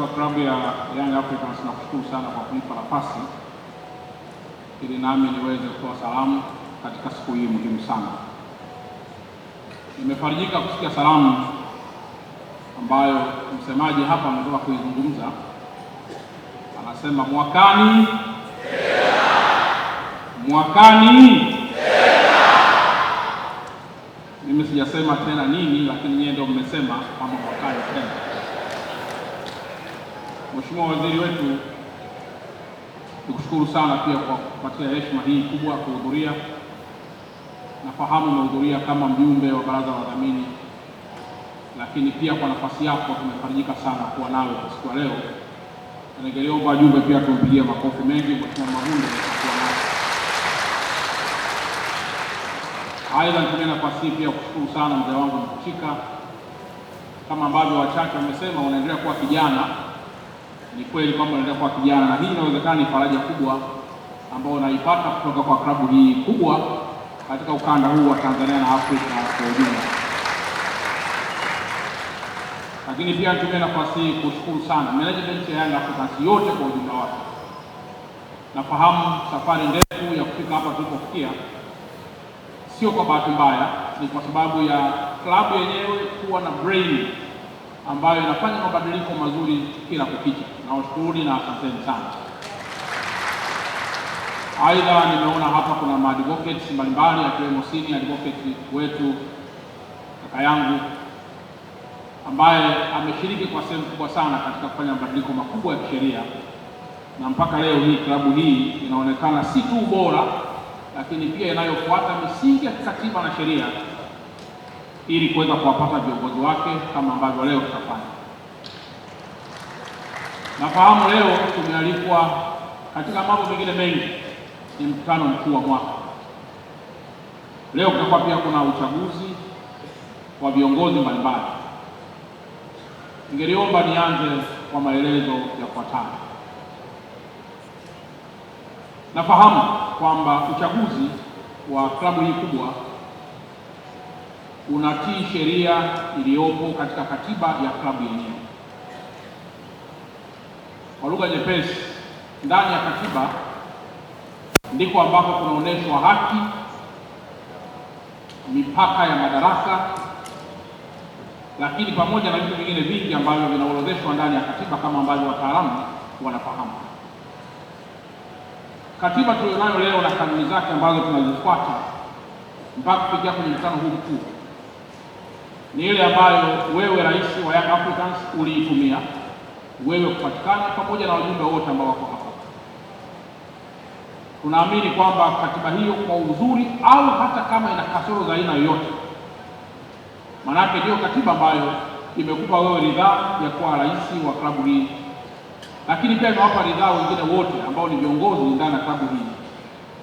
wa klabu ya Young Africans, nakushukuru sana kwa kunipa nafasi ili nami niweze kutoa salamu katika siku hii muhimu sana. Nimefarijika kusikia salamu ambayo msemaji hapa ametoka kuizungumza. Anasema mwakani mimi sijasema tena nini, lakini nyie ndio mmesema kama mwakani tena. Mheshimiwa Waziri wetu, nikushukuru sana pia kwa kupatia heshima hii kubwa kuhudhuria. Nafahamu umehudhuria kama mjumbe wa baraza la wadhamini, lakini pia kwa nafasi yako tumefarijika sana kuwa nawe kwa siku ya leo. Ningeliomba wajumbe pia tumpigie makofi mengi Mheshimiwa Mavunde kwa nawe. Aidha, nitumie nafasi hii pia kushukuru sana mzee wangu Mkuchika. Kama ambavyo wachache wamesema unaendelea kuwa kijana, ni kweli kwamba unaendelea kuwa kijana, na hii inawezekana ni faraja kubwa ambayo unaipata kutoka kwa klabu hii kubwa katika ukanda huu wa Tanzania na Afrika kwa ujumla. Lakini pia nitumie nafasi hii kushukuru sana management ya Young Africans yote kwa ujumla wake. Nafahamu safari ndefu ya kufika hapa tulipofikia sio kwa bahati mbaya, ni kwa sababu ya klabu yenyewe kuwa na brain ambayo inafanya mabadiliko mazuri kila kukicha. Nawashukuru na asanteni sana. Aidha, nimeona hapa kuna advocates mbalimbali akiwemo senior advocate wetu kaka yangu ambaye ameshiriki kwa sehemu kubwa sana katika kufanya mabadiliko makubwa ya kisheria, na mpaka leo hii klabu hii inaonekana si tu bora, lakini pia inayofuata misingi ya kikatiba na sheria ili kuweza kuwapata viongozi wake kama ambavyo leo tutafanya. Nafahamu leo tumealikwa katika mambo mengine mengi, ni mkutano mkuu wa mwaka. Leo kutakuwa pia kuna uchaguzi wa viongozi mbalimbali. Ningeliomba nianze kwa maelezo yafuatayo. Nafahamu kwamba uchaguzi wa klabu hii kubwa unatii sheria iliyopo katika katiba ya klabu yenyewe. Kwa lugha nyepesi, ndani ya katiba ndiko ambako kunaonyeshwa haki, mipaka ya madaraka, lakini pamoja na vitu vingine vingi ambavyo vinaorodheshwa ndani ya katiba kama ambavyo wataalamu wanafahamu. Katiba tulionayo leo na kanuni zake ambazo tunazifuata mpaka kufikia kwenye mkutano huu mkuu ni ile ambayo wewe rais wa Young Africans uliitumia wewe kupatikana pamoja na wajumbe wote ambao wako hapa. Tunaamini kwamba katiba hiyo kwa uzuri au hata kama ina kasoro za aina yoyote, manake ndio katiba ambayo imekupa wewe ridhaa ya kuwa rais wa klabu hii, lakini pia imewapa ridhaa wengine wote ambao ni viongozi ndani ya klabu hii,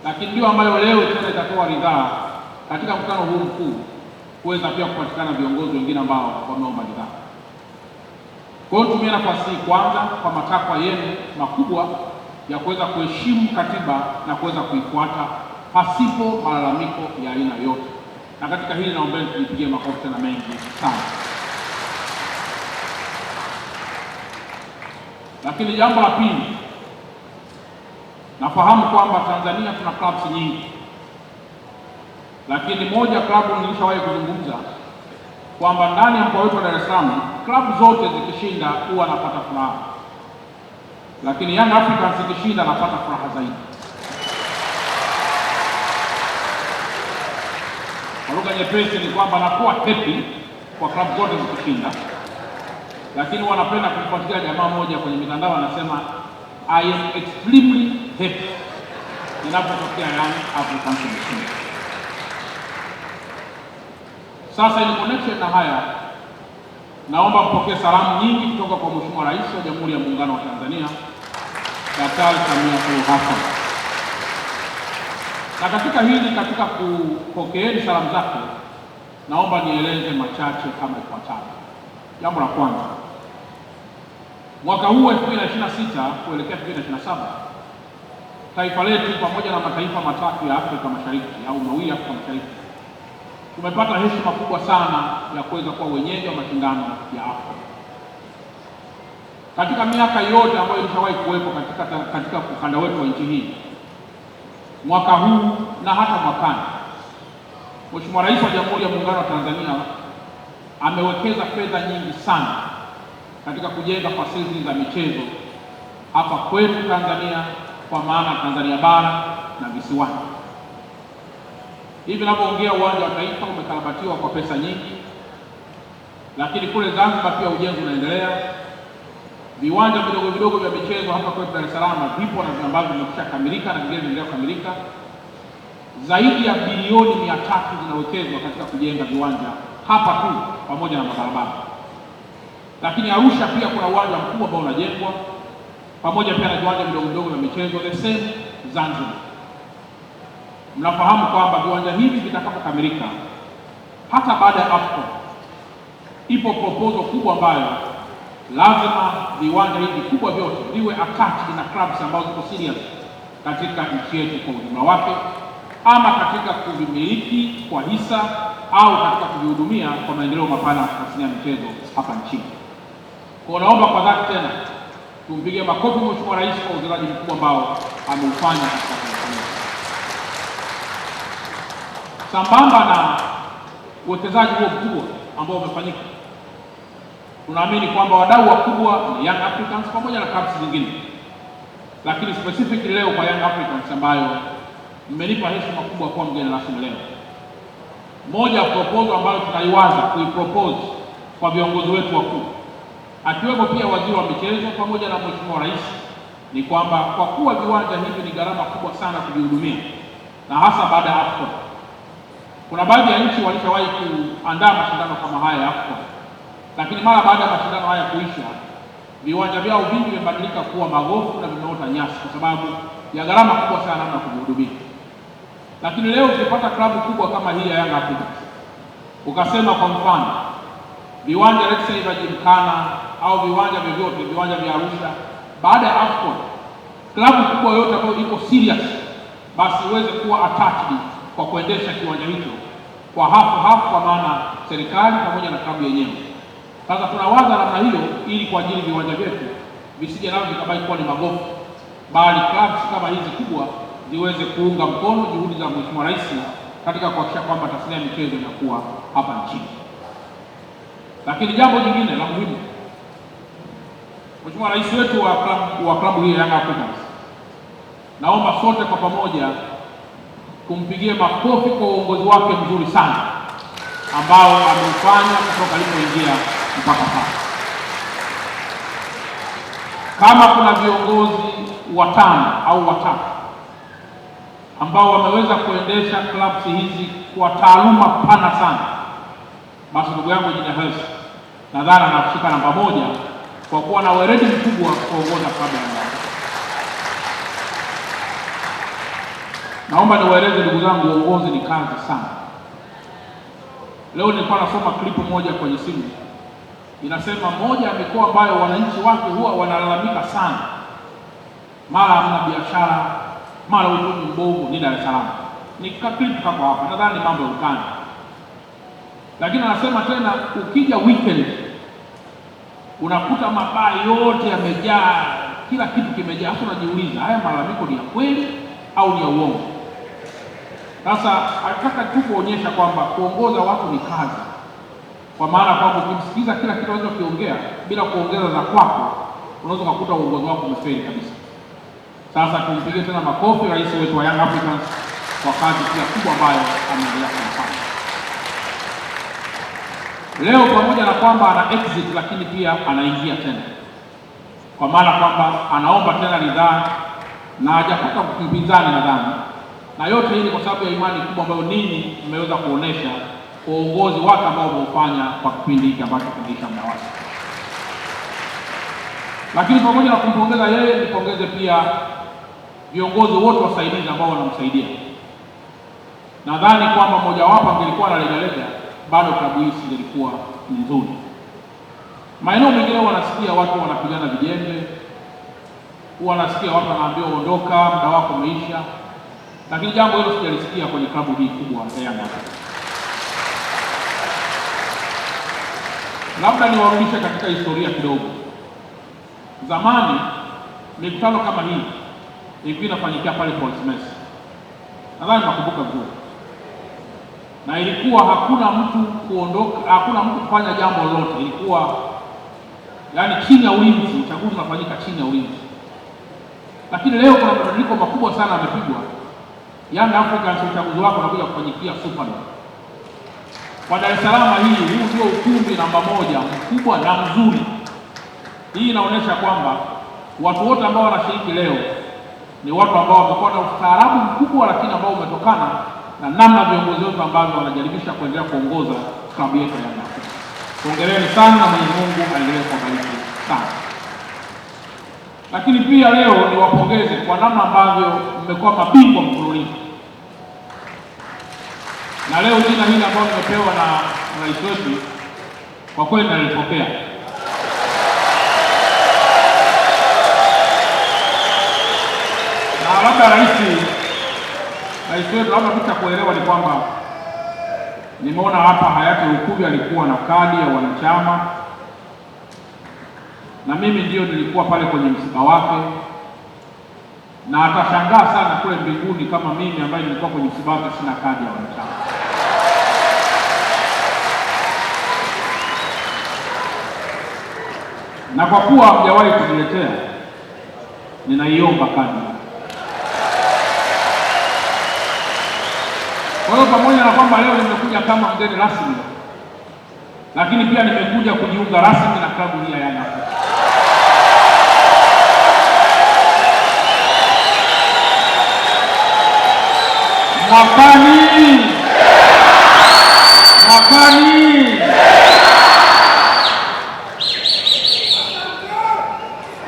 lakini ndio ambayo leo tena itatoa ridhaa katika mkutano huu mkuu kuweza pia kupatikana viongozi wengine ambao wameomba ridhaa. Kwa hiyo tumia nafasi hii kwanza kwa matakwa yenu makubwa ya kuweza kuheshimu katiba na kuweza kuifuata pasipo malalamiko ya aina yote. Na katika hili naombeni tujipigie makofi tena mengi sana. Lakini jambo la pili, nafahamu kwamba Tanzania tuna clubs nyingi, lakini moja klabu nilishawahi kuzungumza kwamba ndani ya mkoa wetu wa Dar es Salaam klabu zote zikishinda huwa napata furaha, lakini Young Africans zikishinda napata furaha zaidi. Kwa lugha nyepesi ni kwamba nakuwa happy kwa klabu zote zikishinda, lakini wanapenda kufuatilia jamaa moja kwenye mitandao anasema I am extremely happy ninapotokea Young Africans zikishinda. Sasa in connection na haya, naomba mpokee salamu nyingi kutoka kwa Mheshimiwa Rais wa Jamhuri ya Muungano wa Tanzania Daktari Samia Suluhu Hassan. Na katika hili, katika kupokeeni salamu zake, naomba nieleze machache kama ifuatavyo. Jambo la kwanza, mwaka huu 2026 kuelekea 2027, taifa letu pamoja na mataifa matatu ya Afrika Mashariki au mawili ya Afrika Mashariki tumepata heshima kubwa sana ya kuweza kuwa wenyeji wa mashindano ya Afrika. Katika miaka yote ambayo ilishawahi kuwepo katika ukanda wetu wa nchi hii, mwaka huu na hata mwakani, Mheshimiwa Rais wa Jamhuri ya Muungano wa Tanzania amewekeza fedha nyingi sana katika kujenga facilities za michezo hapa kwetu Tanzania, kwa maana Tanzania bara na visiwani. Hivi ninavyoongea, uwanja wa Taifa umekarabatiwa kwa pesa nyingi, lakini kule Zanzibar pia ujenzi unaendelea. Viwanja vidogo vidogo vya michezo hapa kwetu Dar es Salaam vipo na ambavyo vimekwisha kamilika na vingine vinaendelea kukamilika. Zaidi ya bilioni 300 zinawekezwa katika kujenga viwanja hapa tu pamoja na mabarabara. Lakini Arusha pia kuna uwanja mkubwa ambao unajengwa pamoja pia na viwanja vidogo vidogo vya michezo, the same Zanzibar. Mnafahamu kwamba viwanja hivi vitakapokamilika, hata baada ya AFCON, ipo proposal kubwa ambayo lazima viwanja hivi kubwa vyote viwe attached na clubs ambazo ziko serious katika nchi yetu kwa ujumla wake, ama katika kuvimiliki kwa hisa au katika kuvihudumia kwa maendeleo mapana ya tasnia ya michezo hapa nchini. Kwa naomba kwa dhati tena tumpigie makofi Mheshimiwa Rais kwa uwekezaji mkubwa ambao ameufanya katika Tanzania. Sambamba na uwekezaji huo mkubwa ambao umefanyika, tunaamini kwamba wadau wakubwa ni Young Africans pamoja na clubs zingine, lakini specifically leo kwa Young Africans ambayo mmenipa heshima kubwa kwa mgeni rasmi leo. Moja ya proposal ambayo tunaiwaza kuipropose kwa viongozi wetu wakuu, akiwemo pia waziri wa michezo pamoja na Mheshimiwa Rais, ni kwamba kwa kuwa viwanja hivi ni gharama kubwa sana kuvihudumia, na hasa baada ya AFCON, kuna baadhi ya nchi walishawahi kuandaa mashindano kama haya ya AFCON, lakini mara baada ya mashindano haya kuisha, viwanja vyao vingi vimebadilika kuwa magofu na vimeota nyasi kwa sababu ya gharama kubwa sana namna kuvihudumia. Lakini leo ukipata klabu kubwa kama hii ya Young Africans, ukasema kwa mfano viwanja let's say vya Gymkhana au viwanja vyovyote, viwanja vya Arusha, baada ya AFCON, klabu kubwa yote ambayo iko serious basi iweze kuwa attached kwa kuendesha kiwanja hicho kwa hapo, kwa maana serikali pamoja na klabu yenyewe. Sasa tunawaza namna hiyo ili kwa ajili viwanja vyetu visije navyo vikabaki kuwa ni magofu, bali clubs kama hizi kubwa ziweze kuunga mkono juhudi za Mheshimiwa Rais katika kuhakikisha kwamba tasnia ya michezo inakuwa hapa nchini. Lakini jambo jingine la muhimu, Mheshimiwa Rais wetu wa klabu hii ya Young Africans, naomba sote kwa pamoja kumpigie makofi kwa uongozi wake mzuri sana ambao ameufanya kutoka alipoingia mpaka sasa. Kama kuna viongozi 5 au 3 ambao wameweza kuendesha clubs hizi kwa taaluma pana sana, basi ndugu yangu Engineer Hersi nadhani anashika namba 1 kwa kuwa na weledi mkubwa kuongoza klabu ya Yanga. Naomba niwaeleze ndugu zangu, uongozi ni kazi sana. Leo nilikuwa nasoma klipu moja kwenye simu, inasema moja ya mikoa ambayo wananchi wake huwa wanalalamika sana, mara hamna biashara, mara uchumi mbovu, ni Dar es Salaam. Ni klipu kama hapa, nadhani mambo ya ukanda. Lakini anasema tena ukija weekend unakuta mabaa yote yamejaa, kila kitu kimejaa. Hata unajiuliza haya malalamiko ni ya kweli au ni ya uongo? Sasa nataka tu kuonyesha kwamba kuongoza watu ni kazi, kwa maana kwamba ukimsikiza kila kitu anachokiongea bila kuongeza za kwako, unaweza kukuta uongozi wako umefeli kabisa. Sasa tumpigie tena makofi rais wetu wa Young Africans kwa kazi pia kubwa ambayo ameendelea kufanya. Leo pamoja na kwamba ana exit, lakini pia anaingia tena, kwa maana kwamba anaomba tena ridhaa na hajapata mpinzani nadhani, na yote hii ni kwa sababu ya imani kubwa ambayo ninyi mmeweza kuonesha kwa uongozi wake ambao umeufanya kwa kipindi hiki ambacho kimeisha muda wake. Lakini pamoja na kumpongeza yeye, nipongeze pia viongozi wote wasaidizi ambao wanamsaidia. Nadhani kwamba mojawapo angelikuwa na legalega, bado klabu hii ingelikuwa nzuri. Maeneo mengine wanasikia watu wanapigana vijembe, wanasikia watu wanaambiwa ondoka, muda wako umeisha, lakini jambo hilo sijalisikia kwenye klabu hii kubwa ya Yanga. Labda niwarudishe katika historia kidogo. Zamani mikutano kama hii ilikuwa inafanyikia pale Police Mess. Nadhani nakumbuka vizuri. Na ilikuwa hakuna mtu kuondoka, hakuna mtu kufanya jambo lolote. Ilikuwa yani chini ya ulinzi, uchaguzi unafanyika chini ya ulinzi. Lakini leo kuna mabadiliko makubwa sana yamepigwa. Young Africans uchaguzi wako unakuja kufanyikia Superdome. Kwa Dar es Salaam huu ndio ukumbi namba 1 mkubwa na mzuri. Hii inaonyesha kwamba watu wote ambao wanashiriki leo ni watu ambao wamekuwa na ustaarabu mkubwa, lakini ambao umetokana na namna viongozi wetu ambao wanajaribisha kuendelea kuongoza klabu yetu ya Yanga. Hongereni sana na Mwenyezi Mungu aendelee kuwabariki sana. Lakini pia leo niwapongeze kwa namna ambavyo mmekuwa mabingwa mfululizo. Na leo jina hili ambalo nimepewa na rais wetu kwa kweli nalipokea. Na labda rais wetu labda kitu kuelewa ni kwamba nimeona hapa hayati Lukuvi alikuwa na kadi ya wanachama, na mimi ndio nilikuwa pale kwenye msiba wake, na atashangaa sana kule mbinguni kama mimi ambaye nilikuwa kwenye msiba wake sina kadi ya wanachama. Na kwa kuwa hamjawahi kuniletea, ninaiomba kadi. Kwa hiyo pamoja na kwamba leo nimekuja kama mgeni rasmi, lakini pia nimekuja kujiunga rasmi na klabu hii ya Yanga. Mwakani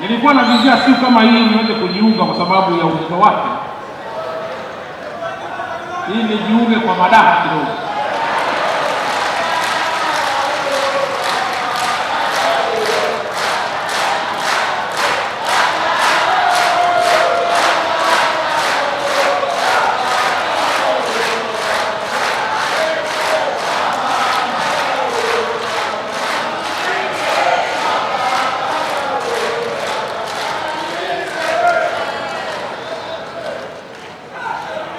nilikuwa navizia siku kama hii niweze kujiunga kwa sababu ya uzito wake, ili nijiunge kwa madaha kidogo.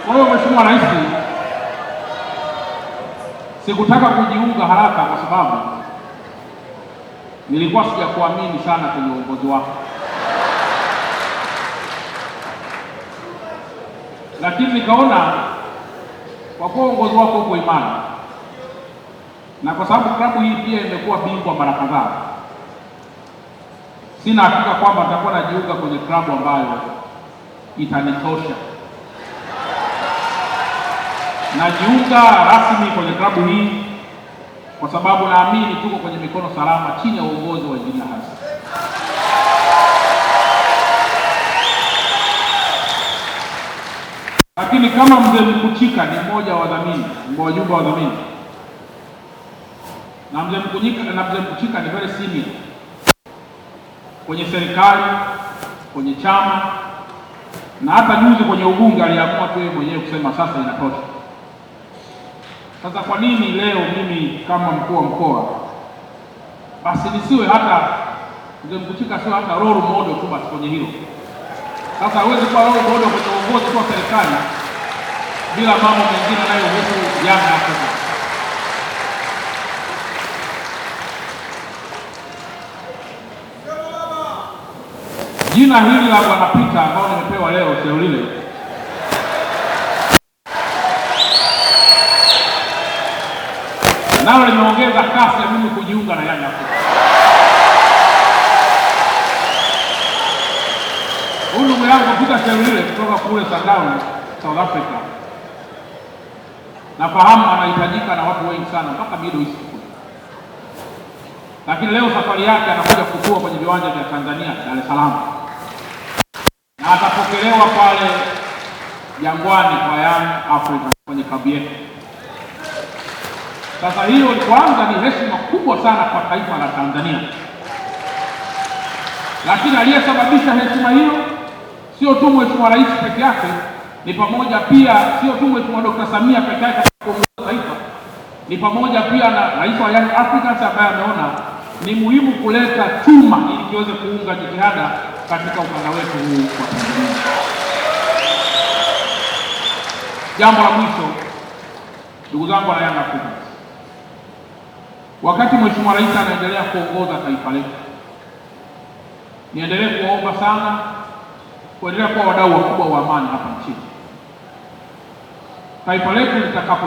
Kwa hiyo Mheshimiwa Rais, sikutaka kujiunga haraka kwa sababu nilikuwa sijakuamini sana kwenye uongozi wako. Lakini nikaona kwa kuwa uongozi wako uko imara, na kwa sababu klabu hii pia imekuwa bingwa mara kadhaa, sina hakika kwamba nitakuwa najiunga kwenye klabu ambayo itanitosha. Najiunga rasmi kwenye klabu hii kwa sababu naamini tuko kwenye mikono salama chini ya uongozi wa Injinia Hassan. Lakini kama mzee Mkuchika ni mmoja wa wadhamini, wajumbe wa wadhamini, na mzee Mkuchika ni very senior kwenye serikali, kwenye chama, na hata juzi kwenye ubunge aliamua tu yeye mwenyewe kusema sasa inatosha. Sasa kwa nini leo mimi kama mkuu wa mkoa basi nisiwe hata mzee Mkuchika sio hata role model tu basi kwenye hilo? Sasa hawezi kuwa role model kwenye uongozi wa serikali bila mambo mengine yanayohusu Yanga Afrika. Jina hili la Bwana Peter ambao nimepewa leo Seulile nalo limeongeza kasi ya mimi kujiunga na Yanga Afrika. Huyu ndugu yangu Peter Seulile kutoka kule Sundowns, South Africa, nafahamu anahitajika na watu wengi sana mpaka Middle East. Lakini leo safari yake anakuja kutua kwenye viwanja vya Tanzania, Dar es Salaam, na atapokelewa pale Jangwani kwa Young Africa kwenye klabu yetu. Sasa hiyo kwanza ni heshima kubwa sana kwa taifa la Tanzania. Lakini aliyesababisha heshima hiyo sio tu Mheshimiwa Rais peke yake, ni pamoja pia sio tu Mheshimiwa Dr. Samia peke yake kuongoza taifa, ni pamoja pia na Rais wa Young Africans ambaye ameona ni muhimu kuleta chuma ili kiweze kuunga jitihada katika ukanda wetu huu wa Tanzania. Jambo la mwisho, ndugu zangu wana Yanga kubwa, wakati Mheshimiwa Rais anaendelea kuongoza taifa letu, niendelee kuwaomba sana kuendelea kuwa wadau wakubwa wa amani hapa nchini. Taifa letu litakapo